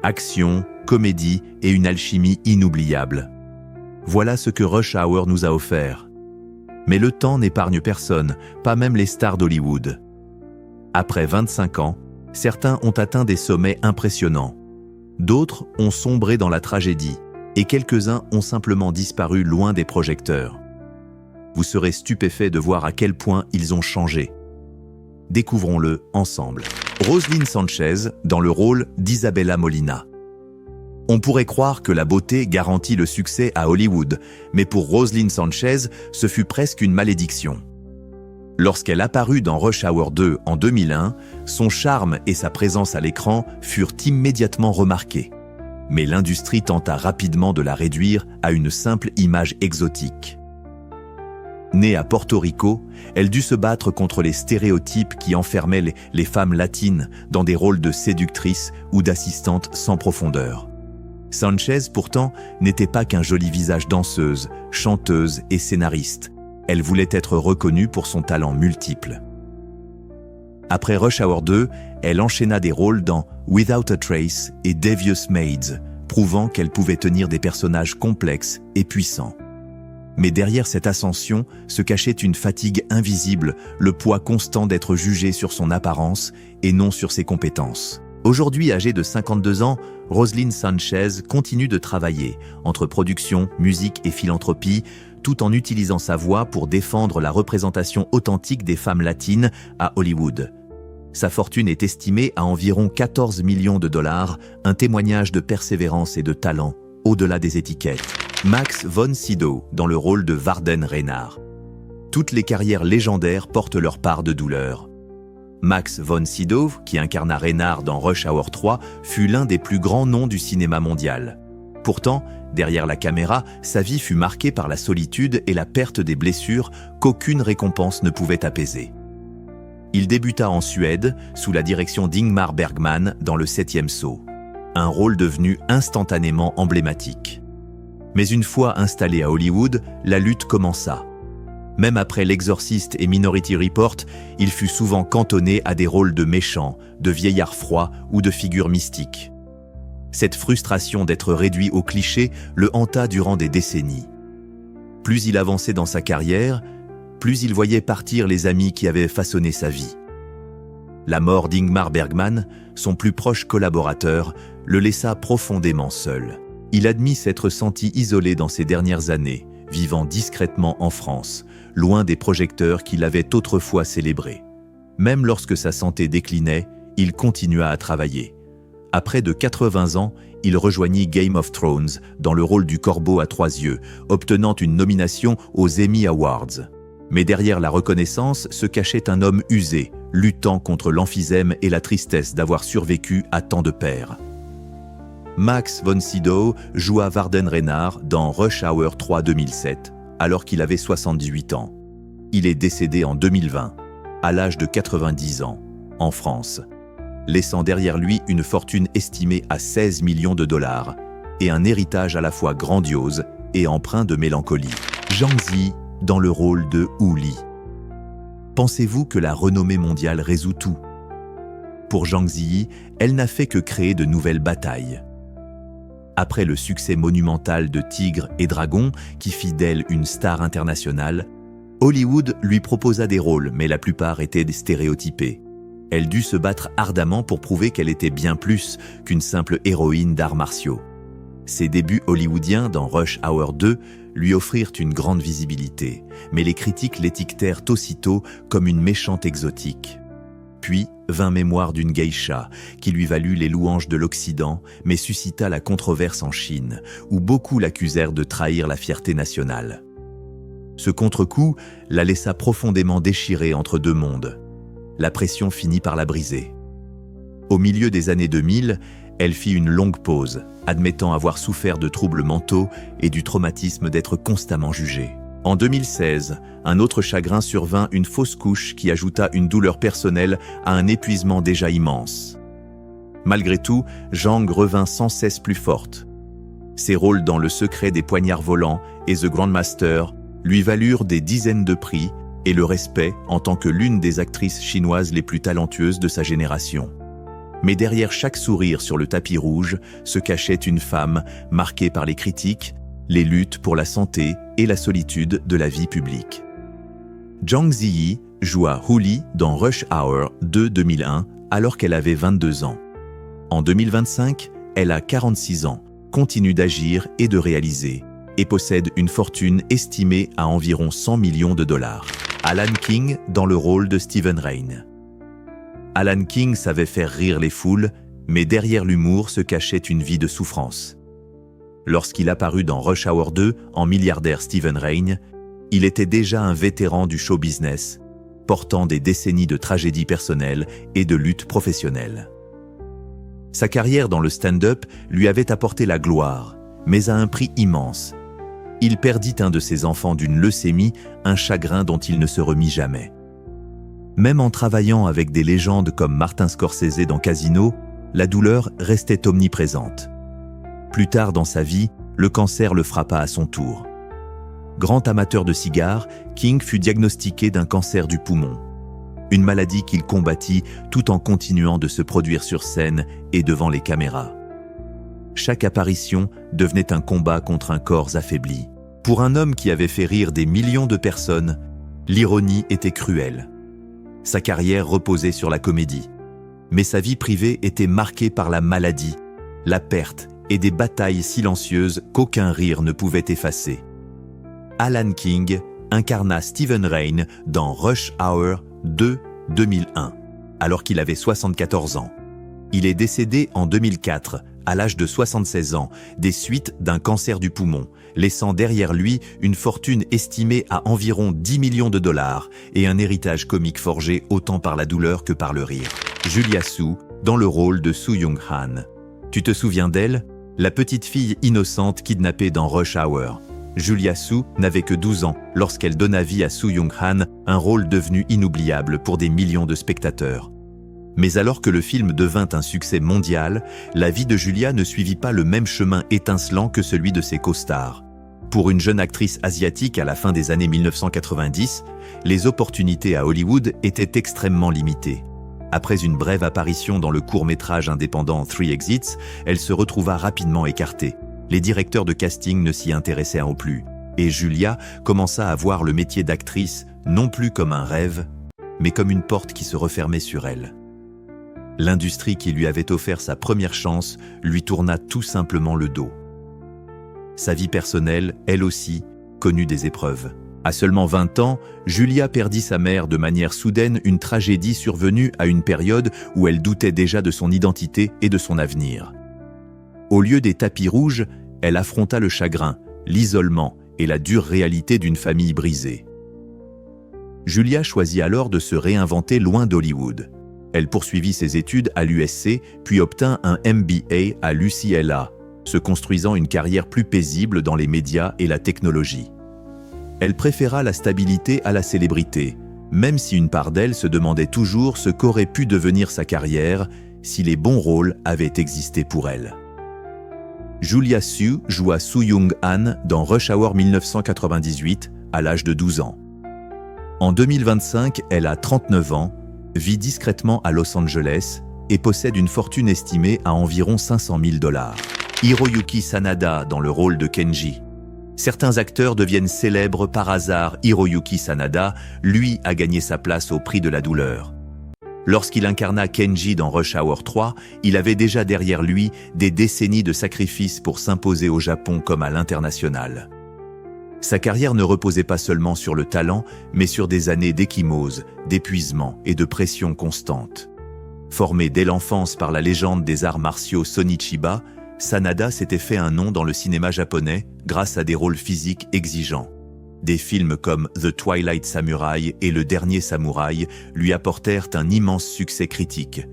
Action, comédie et une alchimie inoubliable. Voilà ce que Rush Hour nous a offert. Mais le temps n'épargne personne, pas même les stars d'Hollywood. Après 25 ans, certains ont atteint des sommets impressionnants. D'autres ont sombré dans la tragédie, et quelques-uns ont simplement disparu loin des projecteurs. Vous serez stupéfait de voir à quel point ils ont changé. Découvrons-le ensemble. Roselyn Sanchez dans le rôle d'Isabella Molina. On pourrait croire que la beauté garantit le succès à Hollywood, mais pour Roselyn Sanchez, ce fut presque une malédiction. Lorsqu'elle apparut dans Rush Hour 2 en 2001, son charme et sa présence à l'écran furent immédiatement remarqués. Mais l'industrie tenta rapidement de la réduire à une simple image exotique. Née à Porto Rico, elle dut se battre contre les stéréotypes qui enfermaient les femmes latines dans des rôles de séductrices ou d'assistantes sans profondeur. Sanchez, pourtant, n'était pas qu'un joli visage danseuse, chanteuse et scénariste. Elle voulait être reconnue pour son talent multiple. Après Rush Hour 2, elle enchaîna des rôles dans Without a Trace et Devious Maids, prouvant qu'elle pouvait tenir des personnages complexes et puissants. Mais derrière cette ascension se cachait une fatigue invisible, le poids constant d'être jugée sur son apparence et non sur ses compétences. Aujourd'hui âgée de 52 ans, Roselyn Sanchez continue de travailler entre production, musique et philanthropie, tout en utilisant sa voix pour défendre la représentation authentique des femmes latines à Hollywood. Sa fortune est estimée à environ 14 millions de dollars, un témoignage de persévérance et de talent, au-delà des étiquettes. Max von Sydow dans le rôle de Varden Reynard. Toutes les carrières légendaires portent leur part de douleur. Max von Sydow, qui incarna Reynard dans Rush Hour 3, fut l'un des plus grands noms du cinéma mondial. Pourtant, derrière la caméra, sa vie fut marquée par la solitude et la perte des blessures qu'aucune récompense ne pouvait apaiser. Il débuta en Suède, sous la direction d'Ingmar Bergman dans Le 7e Saut, un rôle devenu instantanément emblématique. Mais une fois installé à Hollywood, la lutte commença. Même après L'Exorciste et Minority Report, il fut souvent cantonné à des rôles de méchants, de vieillards froids ou de figures mystiques. Cette frustration d'être réduit au cliché le hanta durant des décennies. Plus il avançait dans sa carrière, plus il voyait partir les amis qui avaient façonné sa vie. La mort d'Ingmar Bergman, son plus proche collaborateur, le laissa profondément seul. Il admit s'être senti isolé dans ces dernières années, vivant discrètement en France, loin des projecteurs qu'il avait autrefois célébrés. Même lorsque sa santé déclinait, il continua à travailler. À près de 80 ans, il rejoignit Game of Thrones dans le rôle du corbeau à 3 yeux, obtenant une nomination aux Emmy Awards. Mais derrière la reconnaissance se cachait un homme usé, luttant contre l'emphysème et la tristesse d'avoir survécu à tant de pères. Max von Sydow joua Varden Reynard dans Rush Hour 3 2007, alors qu'il avait 78 ans. Il est décédé en 2020, à l'âge de 90 ans, en France, laissant derrière lui une fortune estimée à 16 millions de dollars et un héritage à la fois grandiose et empreint de mélancolie. Zhang Ziyi dans le rôle de Wu Li. Pensez-vous que la renommée mondiale résout tout? Pour Zhang Ziyi, elle n'a fait que créer de nouvelles batailles. Après le succès monumental de Tigre et Dragon, qui fit d'elle une star internationale, Hollywood lui proposa des rôles, mais la plupart étaient stéréotypés. Elle dut se battre ardemment pour prouver qu'elle était bien plus qu'une simple héroïne d'arts martiaux. Ses débuts hollywoodiens dans Rush Hour 2 lui offrirent une grande visibilité, mais les critiques l'étiquetèrent aussitôt comme une méchante exotique. Puis vint Mémoire d'une geisha, qui lui valut les louanges de l'Occident, mais suscita la controverse en Chine, où beaucoup l'accusèrent de trahir la fierté nationale. Ce contre-coup la laissa profondément déchirée entre deux mondes. La pression finit par la briser. Au milieu des années 2000, elle fit une longue pause, admettant avoir souffert de troubles mentaux et du traumatisme d'être constamment jugée. En 2016, un autre chagrin survint, une fausse couche qui ajouta une douleur personnelle à un épuisement déjà immense. Malgré tout, Zhang revint sans cesse plus forte. Ses rôles dans Le Secret des Poignards Volants et The Grandmaster lui valurent des dizaines de prix et le respect en tant que l'une des actrices chinoises les plus talentueuses de sa génération. Mais derrière chaque sourire sur le tapis rouge se cachait une femme marquée par les critiques, les luttes pour la santé et la solitude de la vie publique. Zhang Ziyi joua Huli dans Rush Hour 2 2001 alors qu'elle avait 22 ans. En 2025, elle a 46 ans, continue d'agir et de réaliser, et possède une fortune estimée à environ 100 millions de dollars. Alan King dans le rôle de Stephen Rain. Alan King savait faire rire les foules, mais derrière l'humour se cachait une vie de souffrance. Lorsqu'il apparut dans Rush Hour 2 en milliardaire Stephen Rain, il était déjà un vétéran du show business, portant des décennies de tragédies personnelles et de luttes professionnelles. Sa carrière dans le stand-up lui avait apporté la gloire, mais à un prix immense. Il perdit un de ses enfants d'une leucémie, un chagrin dont il ne se remit jamais. Même en travaillant avec des légendes comme Martin Scorsese dans Casino, la douleur restait omniprésente. Plus tard dans sa vie, le cancer le frappa à son tour. Grand amateur de cigares, King fut diagnostiqué d'un cancer du poumon. Une maladie qu'il combattit tout en continuant de se produire sur scène et devant les caméras. Chaque apparition devenait un combat contre un corps affaibli. Pour un homme qui avait fait rire des millions de personnes, l'ironie était cruelle. Sa carrière reposait sur la comédie. Mais sa vie privée était marquée par la maladie, la perte et des batailles silencieuses qu'aucun rire ne pouvait effacer. Alan King incarna Stephen Rain dans Rush Hour 2 2001, alors qu'il avait 74 ans. Il est décédé en 2004, à l'âge de 76 ans, des suites d'un cancer du poumon, laissant derrière lui une fortune estimée à environ 10 millions de dollars et un héritage comique forgé autant par la douleur que par le rire. Julia Su, dans le rôle de Soo Young-han. Tu te souviens d'elle? La petite fille innocente kidnappée dans Rush Hour. Julia Su n'avait que 12 ans lorsqu'elle donna vie à Soo Young-han, un rôle devenu inoubliable pour des millions de spectateurs. Mais alors que le film devint un succès mondial, la vie de Julia ne suivit pas le même chemin étincelant que celui de ses co-stars. Pour une jeune actrice asiatique à la fin des années 1990, les opportunités à Hollywood étaient extrêmement limitées. Après une brève apparition dans le court-métrage indépendant Three Exits, elle se retrouva rapidement écartée. Les directeurs de casting ne s'y intéressaient plus, et Julia commença à voir le métier d'actrice non plus comme un rêve, mais comme une porte qui se refermait sur elle. L'industrie qui lui avait offert sa première chance lui tourna tout simplement le dos. Sa vie personnelle, elle aussi, connut des épreuves. À seulement 20 ans, Julia perdit sa mère de manière soudaine, une tragédie survenue à une période où elle doutait déjà de son identité et de son avenir. Au lieu des tapis rouges, elle affronta le chagrin, l'isolement et la dure réalité d'une famille brisée. Julia choisit alors de se réinventer loin d'Hollywood. Elle poursuivit ses études à l'USC, puis obtint un MBA à l'UCLA, se construisant une carrière plus paisible dans les médias et la technologie. Elle préféra la stabilité à la célébrité, même si une part d'elle se demandait toujours ce qu'aurait pu devenir sa carrière si les bons rôles avaient existé pour elle. Julia Su joua Soo Young-han dans Rush Hour 1998 à l'âge de 12 ans. En 2025, elle a 39 ans, vit discrètement à Los Angeles et possède une fortune estimée à environ 500 000 dollars. Hiroyuki Sanada dans le rôle de Kenji. Certains acteurs deviennent célèbres par hasard. Hiroyuki Sanada, lui, a gagné sa place au prix de la douleur. Lorsqu'il incarna Kenji dans Rush Hour 3, il avait déjà derrière lui des décennies de sacrifices pour s'imposer au Japon comme à l'international. Sa carrière ne reposait pas seulement sur le talent, mais sur des années d'échymose, d'épuisement et de pression constante. Formé dès l'enfance par la légende des arts martiaux Sonny Chiba, Sanada s'était fait un nom dans le cinéma japonais grâce à des rôles physiques exigeants. Des films comme The Twilight Samurai et Le Dernier Samouraï lui apportèrent un immense succès critique.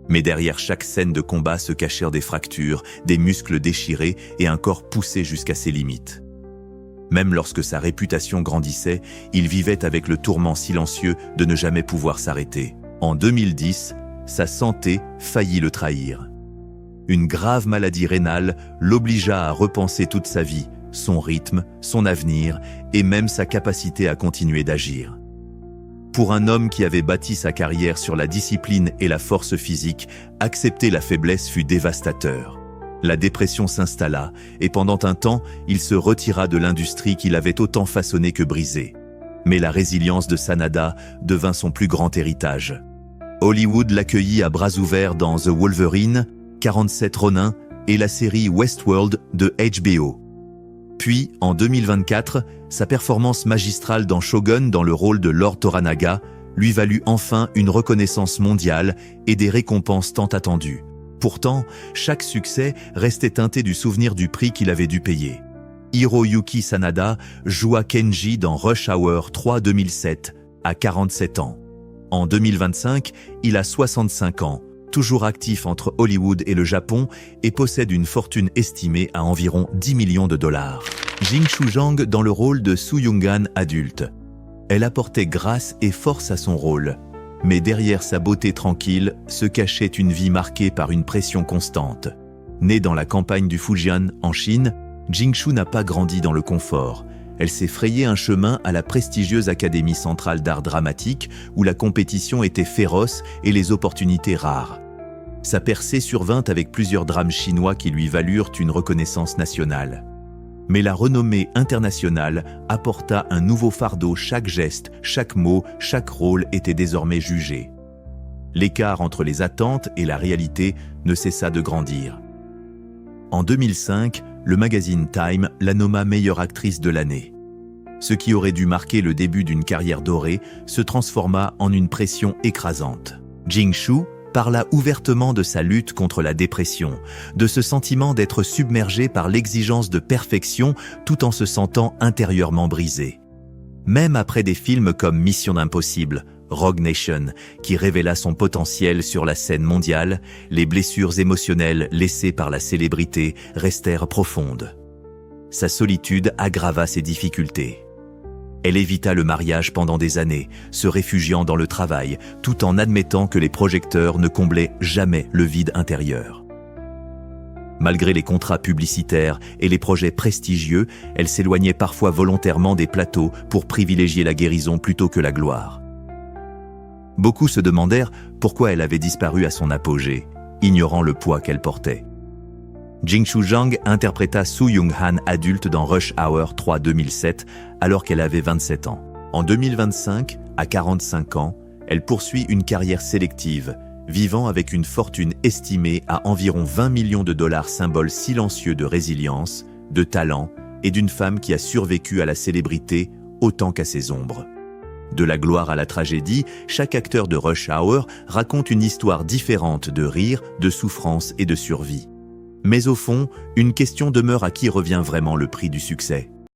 Mais derrière chaque scène de combat se cachèrent des fractures, des muscles déchirés et un corps poussé jusqu'à ses limites. Même lorsque sa réputation grandissait, il vivait avec le tourment silencieux de ne jamais pouvoir s'arrêter. En 2010, sa santé faillit le trahir. Une grave maladie rénale l'obligea à repenser toute sa vie, son rythme, son avenir et même sa capacité à continuer d'agir. Pour un homme qui avait bâti sa carrière sur la discipline et la force physique, accepter la faiblesse fut dévastateur. La dépression s'installa et pendant un temps, il se retira de l'industrie qu'il avait autant façonnée que brisée. Mais la résilience de Sanada devint son plus grand héritage. Hollywood l'accueillit à bras ouverts dans The Wolverine, 47 Ronin et la série Westworld de HBO. Puis, en 2024, sa performance magistrale dans Shogun dans le rôle de Lord Toranaga lui valut enfin une reconnaissance mondiale et des récompenses tant attendues. Pourtant, chaque succès restait teinté du souvenir du prix qu'il avait dû payer. Hiroyuki Sanada joua Kenji dans Rush Hour 3 2007 à 47 ans. En 2025, il a 65 ans, toujours actif entre Hollywood et le Japon et possède une fortune estimée à environ 10 millions de dollars. Jing Shu-jang dans le rôle de Soo-young-han adulte. Elle apportait grâce et force à son rôle. Mais derrière sa beauté tranquille se cachait une vie marquée par une pression constante. Née dans la campagne du Fujian, en Chine, Jing-shu n'a pas grandi dans le confort. Elle s'est frayé un chemin à la prestigieuse Académie centrale d'art dramatique où la compétition était féroce et les opportunités rares. Sa percée survint avec plusieurs drames chinois qui lui valurent une reconnaissance nationale. Mais la renommée internationale apporta un nouveau fardeau, chaque geste, chaque mot, chaque rôle était désormais jugé. L'écart entre les attentes et la réalité ne cessa de grandir. En 2005, le magazine Time la nomma meilleure actrice de l'année. Ce qui aurait dû marquer le début d'une carrière dorée se transforma en une pression écrasante. Jing-shu parla ouvertement de sa lutte contre la dépression, de ce sentiment d'être submergé par l'exigence de perfection tout en se sentant intérieurement brisé. Même après des films comme Mission Impossible, Rogue Nation, qui révéla son potentiel sur la scène mondiale, les blessures émotionnelles laissées par la célébrité restèrent profondes. Sa solitude aggrava ses difficultés. Elle évita le mariage pendant des années, se réfugiant dans le travail, tout en admettant que les projecteurs ne comblaient jamais le vide intérieur. Malgré les contrats publicitaires et les projets prestigieux, elle s'éloignait parfois volontairement des plateaux pour privilégier la guérison plutôt que la gloire. Beaucoup se demandèrent pourquoi elle avait disparu à son apogée, ignorant le poids qu'elle portait. Jing Shu-jang interpréta Soo-young-han adulte dans Rush Hour 3 2007 alors qu'elle avait 27 ans. En 2025, à 45 ans, elle poursuit une carrière sélective, vivant avec une fortune estimée à environ 20 millions de dollars, symbole silencieux de résilience, de talent et d'une femme qui a survécu à la célébrité autant qu'à ses ombres. De la gloire à la tragédie, chaque acteur de Rush Hour raconte une histoire différente de rire, de souffrance et de survie. Mais au fond, une question demeure: à qui revient vraiment le prix du succès ?